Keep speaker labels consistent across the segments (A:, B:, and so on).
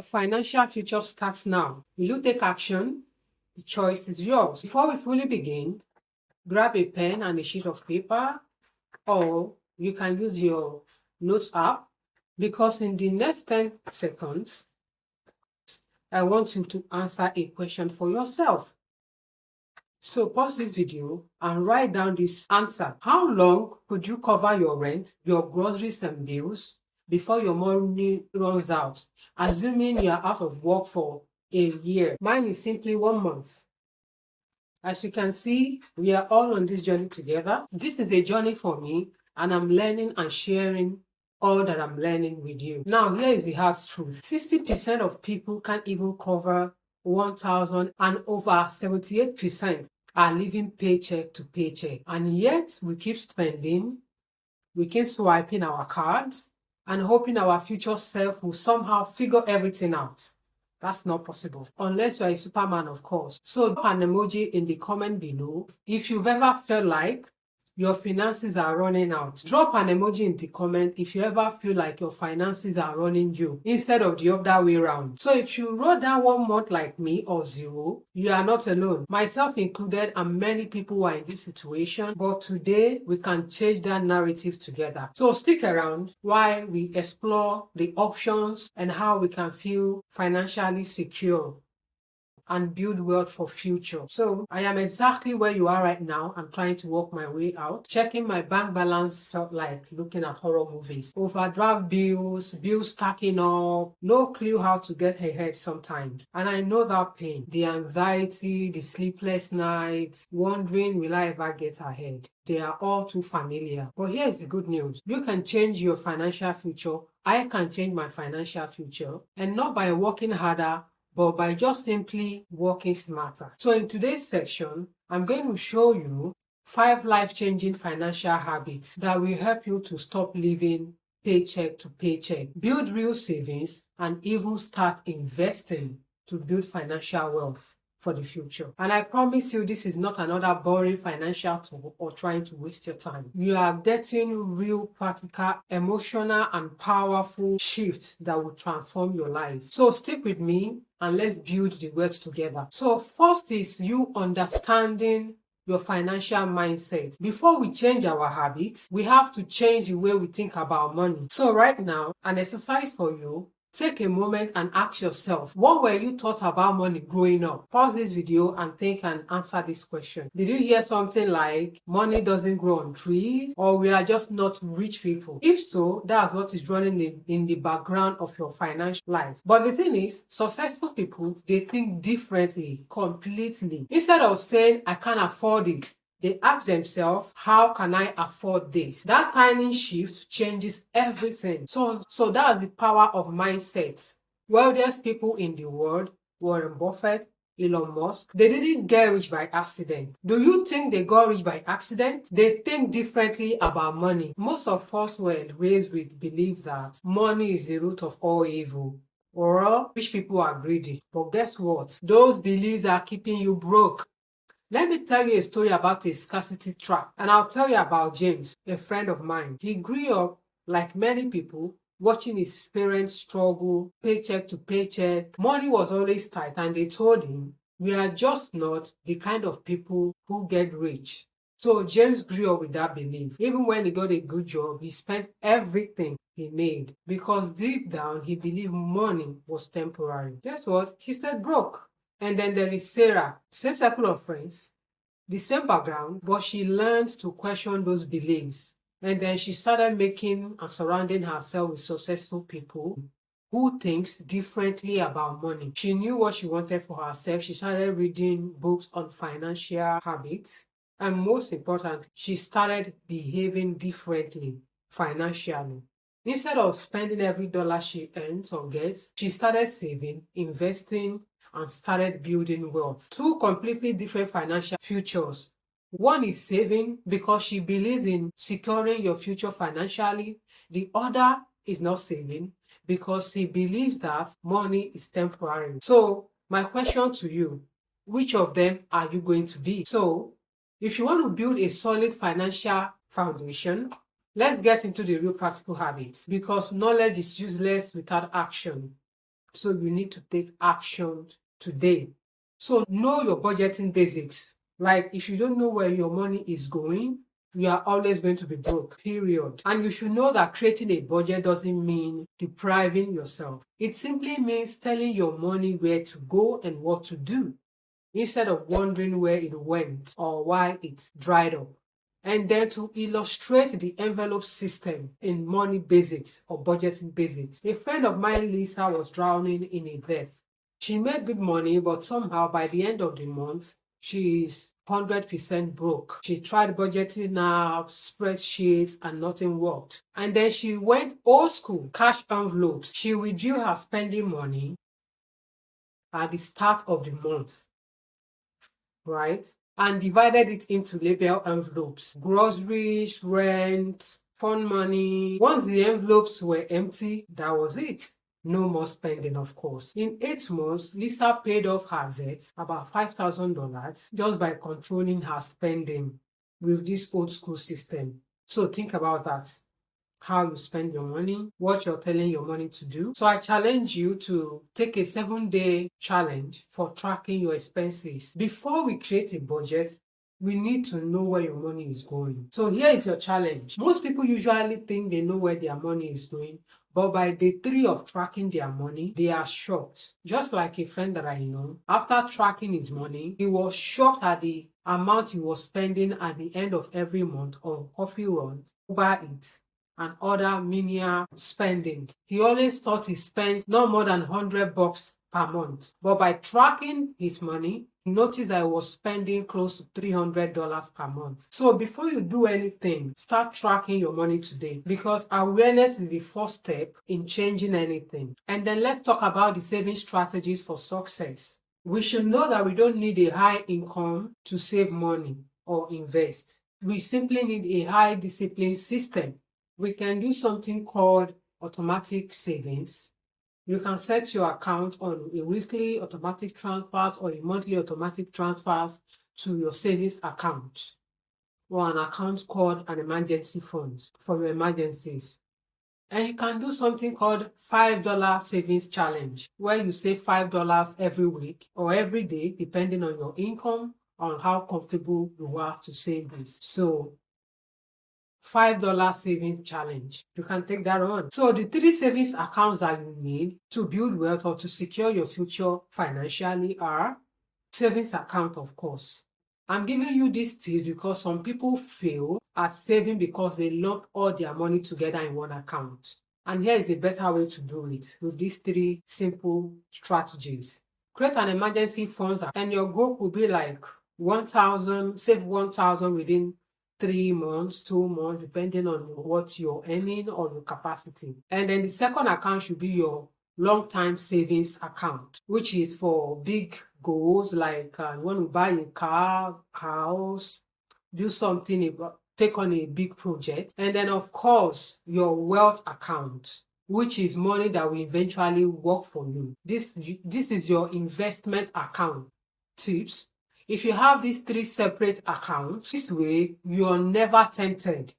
A: Your financial future starts now. Will you take action? The choice is yours. Before we fully begin, grab a pen and a sheet of paper, or you can use your notes app, because in the next 10 seconds, I want you to answer a question for yourself. So pause this video and write down this answer. How long could you cover your rent, your groceries and bills before your money runs out, assuming you are out of work for a year? Mine is simply 1 month. As you can see, we are all on this journey together. This is a journey for me, and I'm learning and sharing all that I'm learning with you. Now, here is the hard truth. 60% of people can't even cover 1,000, and over 78% are living paycheck to paycheck. And yet, we keep spending, we keep swiping our cards, and hoping our future self will somehow figure everything out. That's not possible, unless you're a Superman, of course. So drop an emoji in the comment below if you've ever felt like your finances are running out. Drop an emoji in the comment if you ever feel like your finances are running you, instead of the other way around. So if you wrote down 1 month like me, or 0, you are not alone, myself included, and many people who are in this situation. But today we can change that narrative together. So stick around while we explore the options and how we can feel financially secure and build wealth for future. So I am exactly where you are right now. I'm trying to work my way out. Checking my bank balance felt like looking at horror movies. Overdraft bills stacking up, no clue how to get ahead sometimes. And I know that pain, the anxiety, the sleepless nights, wondering will I ever get ahead. They are all too familiar. But here's the good news. You can change your financial future. I can change my financial future, and not by working harder, but by just simply working smarter. So in today's section, I'm going to show you 5 life-changing financial habits that will help you to stop living paycheck to paycheck, build real savings, and even start investing to build financial wealth for the future. And I promise you, this is not another boring financial tool or trying to waste your time. You are getting real, practical, emotional, and powerful shifts that will transform your life. So stick with me and let's build the wealth together. So first is you understanding your financial mindset. Before we change our habits, we have to change the way we think about money. So right now, an exercise for you. Take a moment and ask yourself, what were you taught about money growing up? Pause this video and think and answer this question. Did you hear something like, money doesn't grow on trees, or we are just not rich people? If so, that's what is running in the background of your financial life. But the thing is, successful people, they think differently, completely. Instead of saying, I can't afford it, they ask themselves, how can I afford this? That tiny shift changes everything. So that's the power of mindset. Wealthiest people in the world, Warren Buffett, Elon Musk, they didn't get rich by accident. Do you think they got rich by accident? They think differently about money. Most of us were raised with belief that money is the root of all evil, or rich people are greedy. But guess what? Those beliefs are keeping you broke. Let me tell you a story about a scarcity trap, and I'll tell you about James, a friend of mine. He grew up, like many people, watching his parents struggle, paycheck to paycheck. Money was always tight, and they told him, we are just not the kind of people who get rich. So James grew up with that belief. Even when he got a good job, he spent everything he made, because deep down he believed money was temporary. Guess what? He stayed broke. And then there is Sarah, same circle of friends, the same background, but she learned to question those beliefs. And then she started making and surrounding herself with successful people who thinks differently about money. She knew what she wanted for herself. She started reading books on financial habits. And most importantly, she started behaving differently financially. Instead of spending every dollar she earns or gets, she started saving, investing, and started building wealth. 2 completely different financial futures. One is saving because she believes in securing your future financially. The other is not saving because he believes that money is temporary. So my question to you, which of them are you going to be? So if you want to build a solid financial foundation, let's get into the real practical habits, because knowledge is useless without action. So you need to take action today. So know your budgeting basics. Like if you don't know where your money is going, you are always going to be broke, period. And you should know that creating a budget doesn't mean depriving yourself. It simply means telling your money where to go and what to do, instead of wondering where it went or why it dried up. And then to illustrate the envelope system in money basics or budgeting basics. A friend of mine, Lisa, was drowning in a debt. She made good money, but somehow by the end of the month, she's 100% broke. She tried budgeting out, spreadsheets, and nothing worked. And then she went old school, cash envelopes. She withdrew her spending money at the start of the month, right? And divided it into label envelopes: groceries, rent, fund money. Once the envelopes were empty, that was it. No more spending, of course. In 8 months, Lisa paid off her debt, about $5,000, just by controlling her spending with this old school system. So think about that, how you spend your money, what you're telling your money to do. So I challenge you to take a 7-day challenge for tracking your expenses. Before we create a budget, we need to know where your money is going. So here is your challenge. Most people usually think they know where their money is going, but by day 3 of tracking their money, they are shocked. Just like a friend that I know, after tracking his money, he was shocked at the amount he was spending at the end of every month on coffee run, Uber Eats, and other menial spendings. He always thought he spent not more than $100 per month. But by tracking his money, he noticed I was spending close to $300 per month. So before you do anything, start tracking your money today, because awareness is the first step in changing anything. And then let's talk about the saving strategies for success. We should know that we don't need a high income to save money or invest. We simply need a high discipline system. We can do something called automatic savings. You can set your account on a weekly automatic transfers or a monthly automatic transfers to your savings account, or an account called an emergency fund for your emergencies. And you can do something called $5 savings challenge, where you save $5 every week or every day, depending on your income, on how comfortable you are to save this. So $5 savings challenge. You can take that on. So the 3 savings accounts that you need to build wealth or to secure your future financially are: savings account, of course. I'm giving you this tip because some people fail at saving because they lump all their money together in one account. And here is a better way to do it with these 3 simple strategies. Create an emergency funds, and your goal will be like 1,000, save 1,000 within 3 months, 2 months, depending on what you're earning or your capacity. And then the second account should be your long-time savings account, which is for big goals, like you want to buy a car, house, do something about, take on a big project. And then of course your wealth account, which is money that will eventually work for you. This is your investment account. Tips: if you have these 3 separate accounts, this way you're never tempted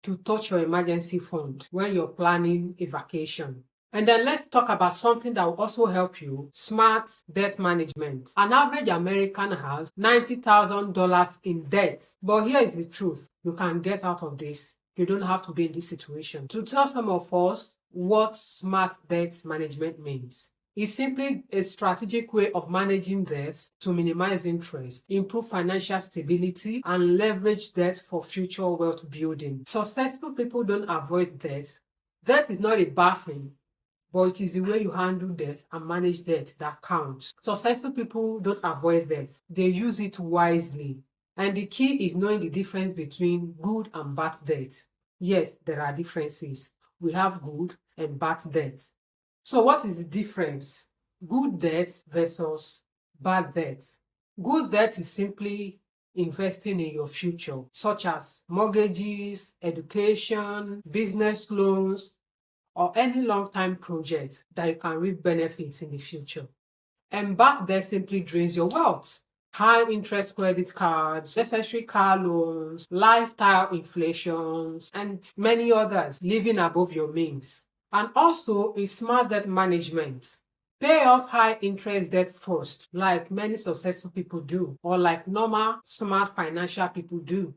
A: to touch your emergency fund when you're planning a vacation. And then let's talk about something that will also help you: smart debt management. An average American has $90,000 in debt. But here is the truth: you can get out of this. You don't have to be in this situation. To tell some of us what smart debt management means: it's simply a strategic way of managing debt to minimize interest, improve financial stability, and leverage debt for future wealth building. Successful people don't avoid debt. Debt is not a bad thing, but it is the way you handle debt and manage debt that counts. Successful people don't avoid debt. They use it wisely. And the key is knowing the difference between good and bad debt. Yes, there are differences. We have good and bad debt. So what is the difference? Good debt versus bad debt. Good debt is simply investing in your future, such as mortgages, education, business loans, or any long-time project that you can reap benefits in the future. And bad debt simply drains your wealth. High interest credit cards, necessary car loans, lifestyle inflations, and many others living above your means. And also is smart debt management. Pay off high interest debt first, like many successful people do, or like normal smart financial people do.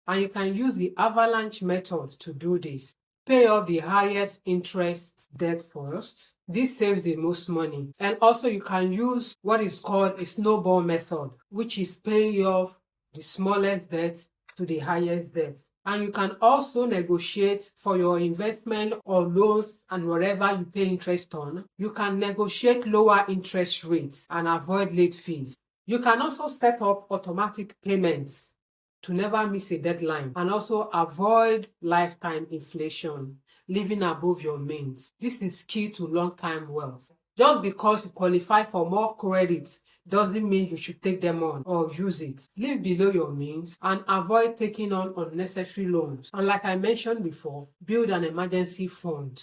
A: And you can use the avalanche method to do this. Pay off the highest interest debt first. This saves the most money. And also you can use what is called a snowball method, which is paying off the smallest debt to the highest debt. And you can also negotiate for your investment or loans and whatever you pay interest on. You can negotiate lower interest rates and avoid late fees. You can also set up automatic payments to never miss a deadline and also avoid lifetime inflation, living above your means. This is key to long-term wealth. Just because you qualify for more credit doesn't mean you should take them on or use it. Live below your means and avoid taking on unnecessary loans. And like I mentioned before, build an emergency fund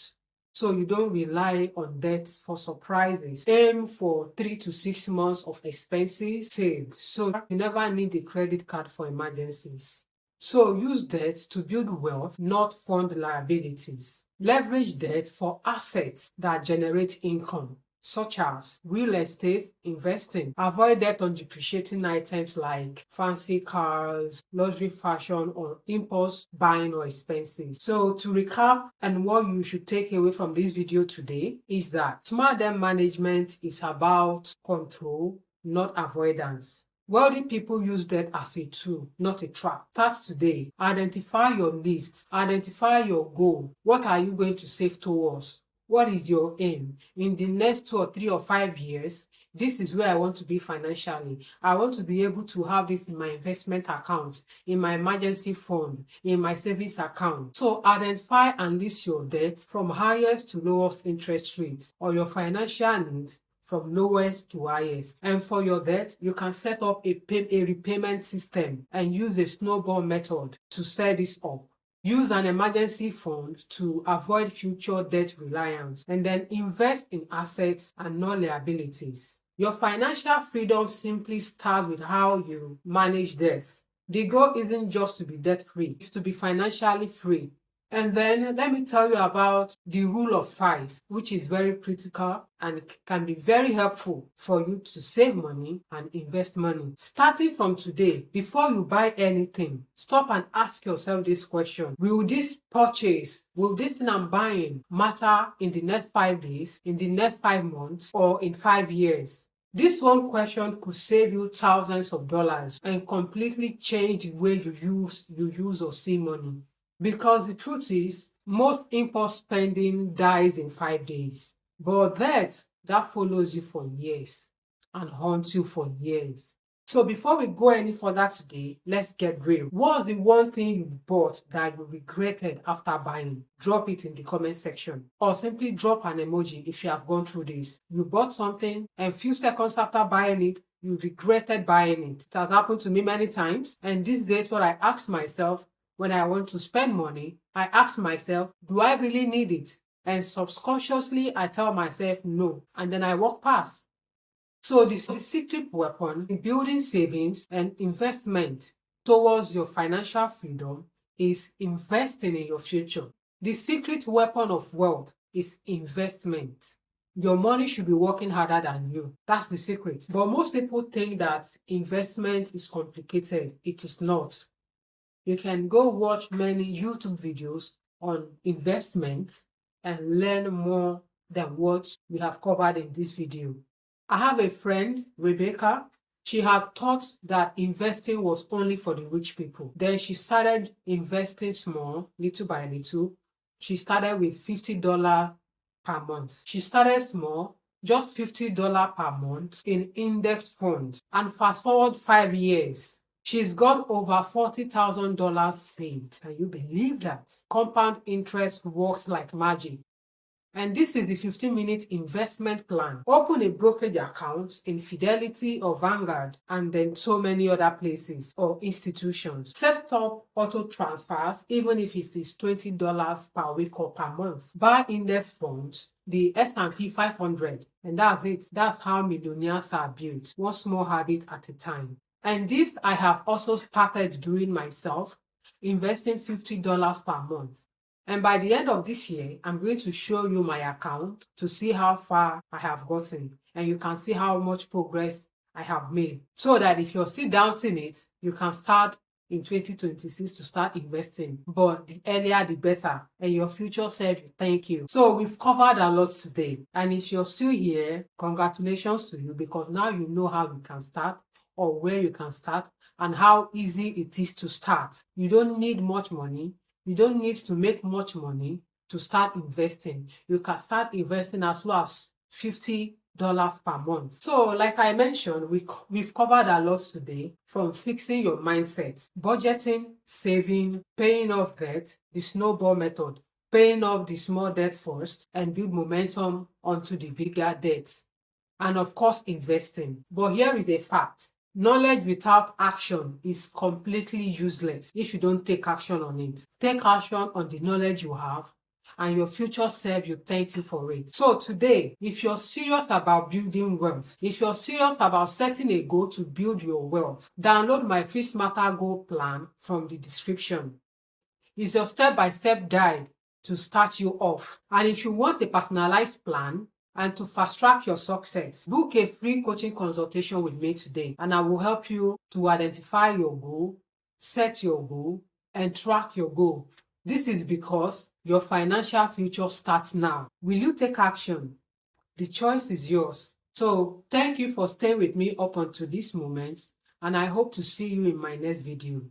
A: so you don't rely on debts for surprises. Aim for 3 to 6 months of expenses saved so you never need a credit card for emergencies. So use debt to build wealth, not fund liabilities. Leverage debt for assets that generate income, such as real estate investing. Avoid debt on depreciating items like fancy cars, luxury fashion, or impulse buying or expenses. So to recap, and what you should take away from this video today is that smart debt management is about control, not avoidance. Wealthy people use debt as a tool, not a trap. Start today. Identify your list. Identify your goal. What are you going to save towards? What is your aim? In the next 2 or 3 or 5 years, this is where I want to be financially. I want to be able to have this in my investment account, in my emergency fund, in my savings account. So identify and list your debts from highest to lowest interest rates or your financial needs from lowest to highest. And for your debt, you can set up a repayment system and use the snowball method to set this up. Use an emergency fund to avoid future debt reliance, and then invest in assets and non-liabilities. Your financial freedom simply starts with how you manage debt. The goal isn't just to be debt-free, it's to be financially free. And then let me tell you about the rule of 5, which is very critical and can be very helpful for you to save money and invest money. Starting from today, before you buy anything, stop and ask yourself this question. Will this purchase, will this thing I'm buying matter in the next 5 days, in the next 5 months, or in 5 years? This one question could save you thousands of dollars and completely change the way you use or see money. Because the truth is, most impulse spending dies in 5 days, but that follows you for years and haunts you for years. So before we go any further today, let's get real. What's the one thing you've bought that you regretted after buying? Drop it in the comment section, or simply drop an emoji if you have gone through this. You bought something and few seconds after buying it, you regretted buying it. It has happened to me many times, and these days what I ask myself when I want to spend money, I ask myself, do I really need it? And subconsciously, I tell myself no, and then I walk past. So the secret weapon in building savings and investment towards your financial freedom is investing in your future. The secret weapon of wealth is investment. Your money should be working harder than you. That's the secret. But most people think that investment is complicated. It is not. You can go watch many YouTube videos on investments and learn more than what we have covered in this video. I have a friend, Rebecca. She had thought that investing was only for the rich people. Then she started investing small, little by little. She started with $50 per month. She started small, just $50 per month in index funds. And fast forward 5 years, she's got over $40,000 saved. Can you believe that? Compound interest works like magic. And this is the 15-minute investment plan. Open a brokerage account in Fidelity or Vanguard, and then so many other places or institutions. Set up auto transfers, even if it is $20 per week or per month. Buy index funds, the S&P 500, and that's it. That's how millionaires are built, one small habit at a time. And this I have also started doing myself, investing $50 per month. And by the end of this year, I'm going to show you my account to see how far I have gotten. And you can see how much progress I have made. So that if you're still doubting it, you can start in 2026 to start investing. But the earlier the better. And your future self will thank you. So we've covered a lot today. And if you're still here, congratulations to you, because now you know how you can start or where you can start and how easy it is to start. You don't need much money. You don't need to make much money to start investing. You can start investing as low as $50 per month. So like I mentioned, we've covered a lot today, from fixing your mindset, budgeting, saving, paying off debt, the snowball method, paying off the small debt first and build momentum onto the bigger debts, and of course investing. But here is a fact. Knowledge without action is completely useless if you don't take action on it. Take action on the knowledge you have, and your future self will thank you for it. So today, if you're serious about building wealth, if you're serious about setting a goal to build your wealth, download my free Smarter Goal plan from the description. It's your step-by-step guide to start you off. And if you want a personalized plan and to fast-track your success, book a free coaching consultation with me today, and I will help you to identify your goal, set your goal, and track your goal. This is because your financial future starts now. Will you take action? The choice is yours. So thank you for staying with me up until this moment, and I hope to see you in my next video.